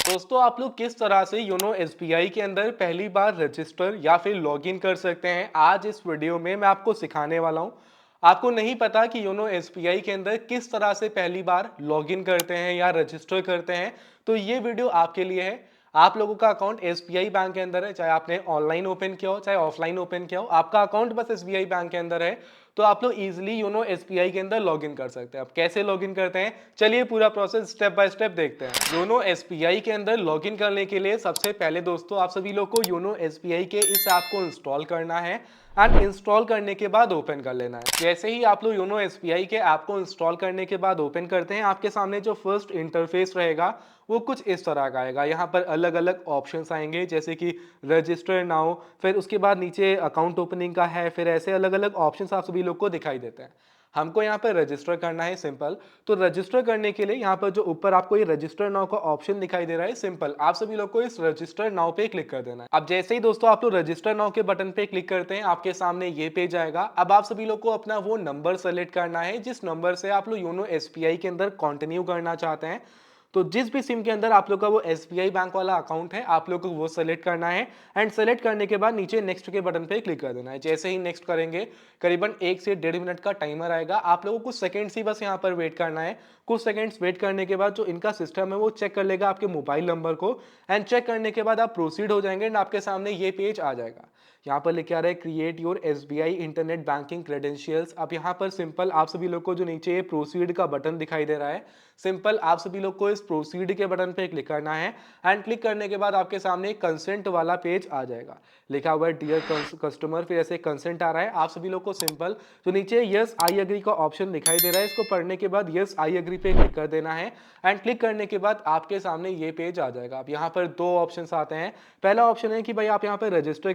दोस्तों आप लोग किस तरह से योनो एसबीआई के अंदर पहली बार रजिस्टर या फिर लॉगिन कर सकते हैं, आज इस वीडियो में मैं आपको सिखाने वाला हूं। आपको नहीं पता कि योनो एसबीआई के अंदर किस तरह से पहली बार लॉगिन करते हैं या रजिस्टर करते हैं, तो ये वीडियो आपके लिए है। आप लोगों का अकाउंट एसबीआई बैंक के अंदर है, चाहे आपने ऑनलाइन ओपन किया हो चाहे ऑफलाइन ओपन किया हो, आपका अकाउंट बस एसबीआई बैंक के अंदर है, तो आप लोग इजीली योनो एसबीआई के अंदर लॉगिन कर सकते हैं। अब कैसे लॉगिन करते हैं, चलिए पूरा प्रोसेस स्टेप बाय स्टेप देखते हैं। योनो एसबीआई के अंदर लॉगिन करने के लिए सबसे पहले दोस्तों आप सभी लोग को योनो एसबीआई के इस ऐप को इंस्टॉल करना है एंड इंस्टॉल करने के बाद ओपन कर लेना है। जैसे ही आप लोग योनो एसबीआई के ऐप को इंस्टॉल करने के बाद ओपन करते हैं, आपके सामने जो फर्स्ट इंटरफेस रहेगा वो कुछ इस तरह का आएगा। यहाँ पर अलग अलग ऑप्शंस आएंगे, जैसे कि रजिस्टर नाउ, फिर उसके बाद नीचे अकाउंट ओपनिंग का है, फिर ऐसे अलग अलग ऑप्शंस आप सभी लोग को दिखाई देते हैं। हमको यहाँ पर रजिस्टर करना है, सिंपल। तो रजिस्टर करने के लिए यहाँ पर जो ऊपर आपको ये रजिस्टर नाउ का ऑप्शन दिखाई दे रहा है, सिंपल आप सभी लोग को इस रजिस्टर नाउ पे क्लिक कर देना है। अब जैसे ही दोस्तों आप लोग रजिस्टर नाउ के बटन पे क्लिक करते हैं, आपके सामने ये पेज आएगा। अब आप सभी लोग को अपना वो नंबर सेलेक्ट करना है जिस नंबर से आप लोग योनो एसबीआई के अंदर कंटिन्यू करना चाहते हैं। तो जिस भी सिम के अंदर आप लोग का वो एसबीआई बैंक वाला अकाउंट है, आप लोग को वो सेलेक्ट करना है एंड सेलेक्ट करने के बाद नीचे नेक्स्ट के बटन पे क्लिक कर देना है। जैसे ही नेक्स्ट करेंगे, करीबन 1 से 1.5 मिनट का टाइमर आएगा। आप लोगों को कुछ सेकंड्स ही बस यहाँ पर वेट करना है। कुछ सेकंड्स वेट करने के बाद जो इनका सिस्टम है वो चेक कर लेगा आपके मोबाइल नंबर को एंड चेक करने के बाद आप प्रोसीड हो जाएंगे एंड आपके सामने ये पेज आ जाएगा। यहाँ पर लिखा रहा है create your SBI internet banking credentials. अब यहाँ पर सिंपल आप सभी लोग को जो नीचे ये प्रोसीड का बटन दिखाई दे रहा है, सिंपल आप सभी लोग को इस प्रोसीड के बटन पे क्लिक करना है एंड क्लिक करने के बाद आपके सामने कंसेंट वाला पेज आ जाएगा। लिखा हुआ है डियर कस्टमर, फिर ऐसे कंसेंट आ रहा है। आप सभी लोग को सिंपल जो नीचे यस आई एग्री का ऑप्शन दिखाई दे रहा है, इसको पढ़ने के बाद यस आई एग्री पे क्लिक कर देना है एंड क्लिक करने के बाद आपके सामने ये पेज आ जाएगा। अब यहाँ पर दो ऑप्शंस आते हैं। पहला ऑप्शन है कि भाई आप यहाँ पर रजिस्टर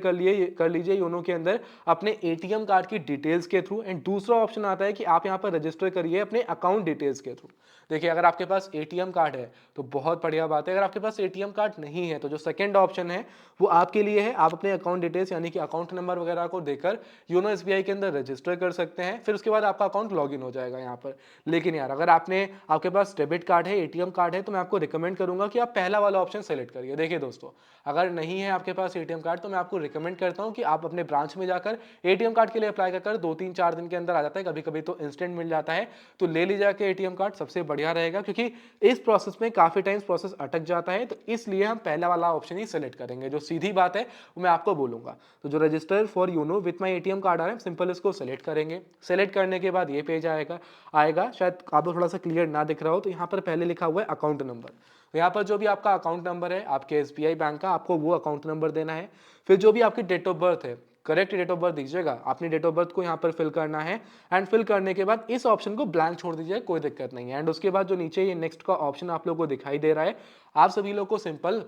कर लीजिए योनो के अंदर अपने एटीएम कार्ड की डिटेल्स के थ्रू, एंड दूसरा ऑप्शन आता है कि आप यहाँ पर रजिस्टर करिए अपने अकाउंट डिटेल्स के थ्रू। देखिए अगर आपके पास एटीएम कार्ड है तो बहुत बढ़िया बात है। अगर आपके पास एटीएम कार्ड नहीं है तो जो सेकंड ऑप्शन है वो आपके लिए है। आप अपने अकाउंट डिटेल्स यानी कि अकाउंट नंबर वगैरह को देकर योनो एसबीआई के अंदर रजिस्टर कर सकते हैं, फिर उसके बाद आपका अकाउंट लॉगिन हो जाएगा यहाँ पर। लेकिन यार अगर आपके पास डेबिट कार्ड है, एटीएम कार्ड है, तो मैं आपको रिकमेंड करूंगा कि आप पहला वाला ऑप्शन सेलेक्ट करिए। देखिए दोस्तों, अगर नहीं है आपके पास एटीएम कार्ड तो मैं आपको रिकमेंड करता हूं कि आप अपने ब्रांच में जाकर एटीएम कार्ड के लिए अप्लाई कर 2-3-4 दिन के अंदर आ जाता है, कभी कभी तो इंस्टेंट मिल जाता है। तो ले लीजिए के एटीएम कार्ड, सबसे बढ़िया रहेगा, क्योंकि इस प्रोसेस में काफी टाइम प्रोसेस अटक जाता है। तो इसलिए हम पहला वाला ऑप्शन ही सेलेक्ट करेंगे। जो सीधी बात है वो मैं आपको बोलूंगा। तो जो register for YONO with my ATM card आ रहा है, सिंपल इसको सेलेक्ट करेंगे। सेलेक्ट करने के बाद ये पेज आएगा आएगा शायद आपको थोड़ा सा क्लियर ना दिख रहा हो, तो यहाँ पर पहले लिखा हुआ है अकाउंट नंबर। तो यहाँ पर जो भी आपका अकाउंट नंबर है आपके एसबीआई बैंक का, आपको वो अकाउंट नंबर देना है। फिर जो भी आपकी डेट ऑफ बर्थ है, करेक्ट डेट ऑफ बर्थ दीजिएगा। आपने डेट ऑफ बर्थ को यहाँ पर फिल करना है एंड फिल करने के बाद इस ऑप्शन को ब्लैंक छोड़ दीजिए, कोई दिक्कत नहीं है। एंड उसके बाद जो नीचे ये नेक्स्ट का ऑप्शन आप लोगों को दिखाई दे रहा है, आप सभी लोग को सिंपल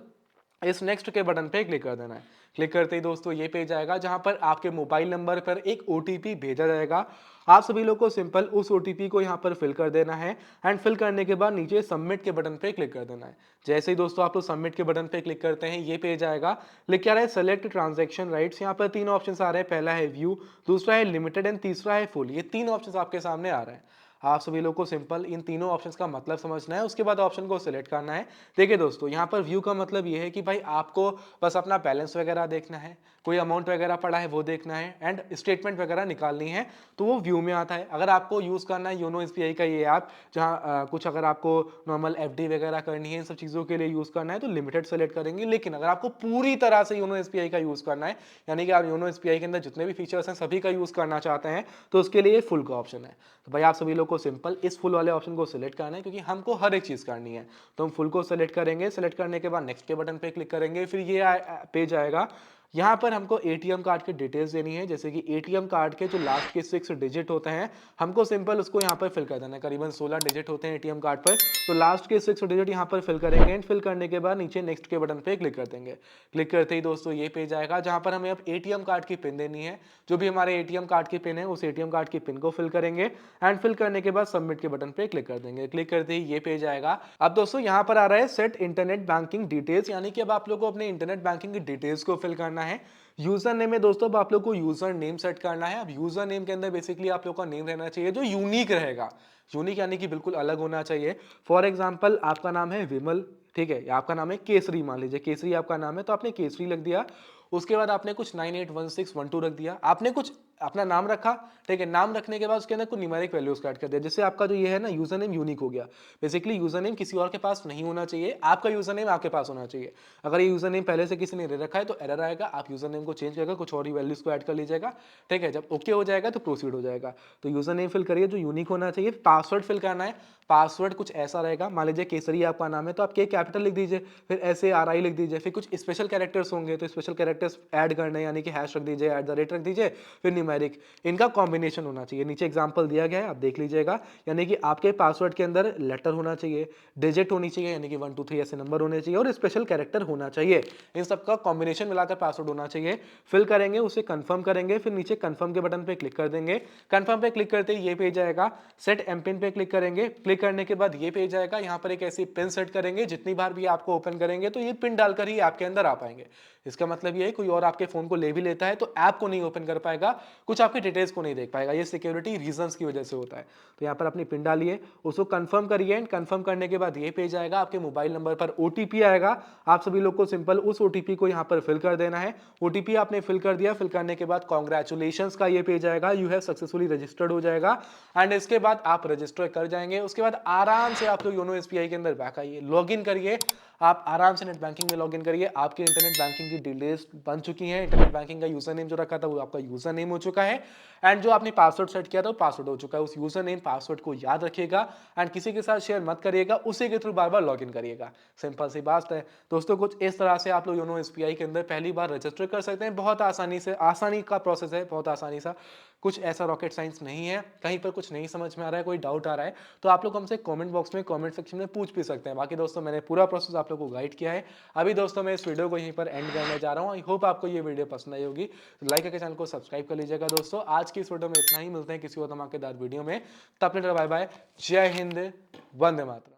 इस नेक्स्ट के बटन पे क्लिक कर देना है। क्लिक करते ही दोस्तों ये पेज आएगा जहां पर आपके मोबाइल नंबर पर एक ओटीपी भेजा जाएगा। आप सभी लोग को सिंपल उस ओटीपी को यहां पर फिल कर देना है एंड फिल करने के बाद नीचे सबमिट के बटन पे क्लिक कर देना है। जैसे ही दोस्तों आप लोग सबमिट के बटन पे क्लिक करते हैं, ये पेज आएगा। लिख क्या रहा है सेलेक्ट ट्रांजैक्शन राइट्स। यहाँ पर तीन ऑप्शन आ रहे हैं, पहला है व्यू, दूसरा है लिमिटेड एंड तीसरा है फुल। ये तीन ऑप्शन आपके सामने आ रहे हैं। आप सभी लोग को सिंपल इन तीनों ऑप्शंस का मतलब समझना है, उसके बाद ऑप्शन को सिलेक्ट करना है। देखिए दोस्तों, यहाँ पर व्यू का मतलब ये है कि भाई आपको बस अपना बैलेंस वगैरह देखना है, कोई अमाउंट वगैरह पड़ा है वो देखना है एंड स्टेटमेंट वगैरह निकालनी है, तो वो व्यू में आता है। अगर आपको यूज़ करना है योनो एसबीआई का ये ऐप, जहाँ कुछ अगर आपको नॉर्मल एफडी वगैरह करनी है, इन सब चीज़ों के लिए यूज़ करना है तो लिमिटेड सेलेक्ट करेंगे। लेकिन अगर आपको पूरी तरह से योनो एसबीआई का यूज़ करना है, यानी कि आप योनो एसबीआई के अंदर जितने भी फीचर्स हैं सभी का यूज़ करना चाहते हैं, तो उसके लिए फुल का ऑप्शन है। तो भाई आप सभी लोग को सिंपल इस फुल वाले ऑप्शन को सिलेक्ट करना है, क्योंकि हमको हर एक चीज़ करनी है। तो हम फुल को सिलेक्ट करेंगे। सिलेक्ट करने के बाद नेक्स्ट के बटन पे क्लिक करेंगे। फिर ये पेज आएगा। यहाँ पर हमको एटीएम कार्ड की डिटेल्स देनी है, जैसे कि एटीएम कार्ड के जो लास्ट के 6 डिजिट होते हैं, हमको सिंपल उसको यहाँ पर फिल कर देना है। करीबन 16 डिजिट होते हैं एटीएम कार्ड पर, तो लास्ट के 6 डिजिट यहाँ पर फिल करेंगे एंड फिल करने के बाद नीचे नेक्स्ट के बटन पे क्लिक कर देंगे। क्लिक करते ही दोस्तों ये पेज आएगा जहाँ पर हमें अब एटीएम कार्ड की पिन देनी है। जो भी हमारे एटीएम कार्ड की पिन है उस एटीएम कार्ड की पिन को फिल करेंगे एंड फिल करने के बाद सबमिट के बटन पे क्लिक कर देंगे। क्लिक करते ही ये पेज आएगा। अब दोस्तों यहाँ पर आ रहा है सेट इंटरनेट बैंकिंग डिटेल्स, यानी कि अब आप लोग को अपने इंटरनेट बैंकिंग की डिटेल्स को फिल करना है। यूजर नेम में दोस्तों अब आप लोग को यूजर नेम सेट करना है। अब यूजर नेम के अंदर बेसिकली आप लोग का नेम रहना चाहिए जो यूनिक रहेगा। यूनिक यानी कि बिल्कुल अलग होना चाहिए। फॉर एग्जाम्पल आपका नाम है विमल, ठीक है, या आपका नाम है केसरी, मान लीजिए केसरी आपका नाम है तो आपने केसरी लिख दिया। उसके बाद आपने कुछ 981612 रख दिया, आपने कुछ अपना नाम रखा। ठीक है, नाम रखने के बाद उसके अंदर कुछ न्यूमेरिक वैल्यूज ऐड कर दिया। जैसे आपका जो ये है ना यूजर नेम यूनिक हो गया। बेसिकली यूजर नेम किसी और के पास नहीं होना चाहिए, आपका यूजर नेम आपके पास होना चाहिए। अगर ये यूजर नेम पहले से किसी ने ले रखा है तो एरर आएगा, आप यूजर नेम को चेंज करके कुछ और ही वैल्यूज को ऐड कर लीजिएगा। ठीक है, जब ओके हो जाएगा तो प्रोसीड हो जाएगा। तो यूजर नेम फिल करिए जो यूनिक होना चाहिए। पासवर्ड फिल करना है, पासवर्ड कुछ ऐसा रहेगा, मान लीजिए केसरी आपका नाम है तो आप के कैपिटल लिख दीजिए, फिर ऐसे आर आई लिख दीजिए, फिर कुछ स्पेशल कैरेक्टर्स होंगे तो स्पेशल कैरेक्टर्स ऐड करने, यानी कि हैश रख दीजिए, @ रख दीजिए, फिर न्यूमेरिक, इनका कॉम्बिनेशन होना चाहिए। नीचे एग्जांपल दिया गया है, आप देख लीजिएगा। यानी कि आपके पासवर्ड के अंदर लेटर होना चाहिए, डिजिट होनी चाहिए, यानी कि 1 2 3 ऐसे नंबर होने चाहिए, और स्पेशल कैरेक्टर होना चाहिए। इन सबका कॉम्बिनेशन मिलाकर पासवर्ड होना चाहिए। फिल करेंगे, उसे कंफर्म करेंगे, फिर नीचे कंफर्म के बटन पे क्लिक कर देंगे। कंफर्म पे क्लिक करते ही ये पेज आएगा। सेट एम पिन पे क्लिक करेंगे, क्लिक करने के बाद ये पेज आएगा। यहाँ पर एक ऐसी पिन सेट करेंगे, जितनी बार भी आपको ओपन करेंगे तो ये पिन डालकर ही ऐप के अंदर आ पाएंगे। इसका मतलब ये है कोई और आपके फोन को ले भी लेता है तो ऐप को नहीं ओपन कर पाएगा, कुछ आपकी डिटेल्स को नहीं देख पाएगा। ये सिक्योरिटी रीजंस की वजह से होता है। तो यहाँ पर अपनी पिन डालिए, उसको कंफर्म करिए, एंड कंफर्म करने के बाद ये पेज आएगा। आपके मोबाइल नंबर पर ओटीपी आएगा। आप सभी लोग को सिंपल उस ओटीपी को यहाँ पर फिल कर देना है। ओटीपी आपने फिल कर दिया, फिल करने के बाद कॉन्ग्रेचुलेशंस का ये पेज आएगा, यू हैव सक्सेसफुली रजिस्टर्ड हो जाएगा। एंड इसके बाद आप रजिस्टर कर जाएंगे। उसके बाद आराम से आप लोग योनो एसबीआई के अंदर बैक आइए, लॉग इन करिए। आप आराम से नेट बैंकिंग में लॉग इन करिए। आपकी इंटरनेट बैंकिंग की डिटेल्स बन चुकी हैं। इंटरनेट बैंकिंग का यूजर नेम जो रखा था वो आपका यूजर नेम हो चुका है, एंड जो आपने पासवर्ड सेट किया था वो पासवर्ड हो चुका है। उस यूजर नेम पासवर्ड को याद रखिएगा, एंड किसी के साथ शेयर मत करिएगा, उसी के through bar bar log in करिएगा। सिंपल सी बात है दोस्तों। कुछ इस तरह से आप लोग योनो एसबीआई के अंदर पहली बार रजिस्टर कर सकते हैं। बहुत आसानी से, आसानी का प्रोसेस है, बहुत आसानी सा, कुछ ऐसा रॉकेट साइंस नहीं है। कहीं पर कुछ नहीं समझ में आ रहा है, कोई डाउट आ रहा है तो आप लोग हमसे कमेंट बॉक्स में, कमेंट सेक्शन में पूछ भी सकते हैं। बाकी दोस्तों मैंने पूरा प्रोसेस आप लोग को गाइड किया है। अभी दोस्तों मैं इस वीडियो को यहीं पर एंड करने जा रहा हूँ। आई होप आपको ये वीडियो पसंद आई होगी, तो लाइक करके चैनल को सब्सक्राइब कर लीजिएगा दोस्तों। आज की इस वीडियो में इतना ही, मिलते हैं किसी और धमाकेदार वीडियो में। तब तक बाय बाय, जय हिंद, वंदे मातरम।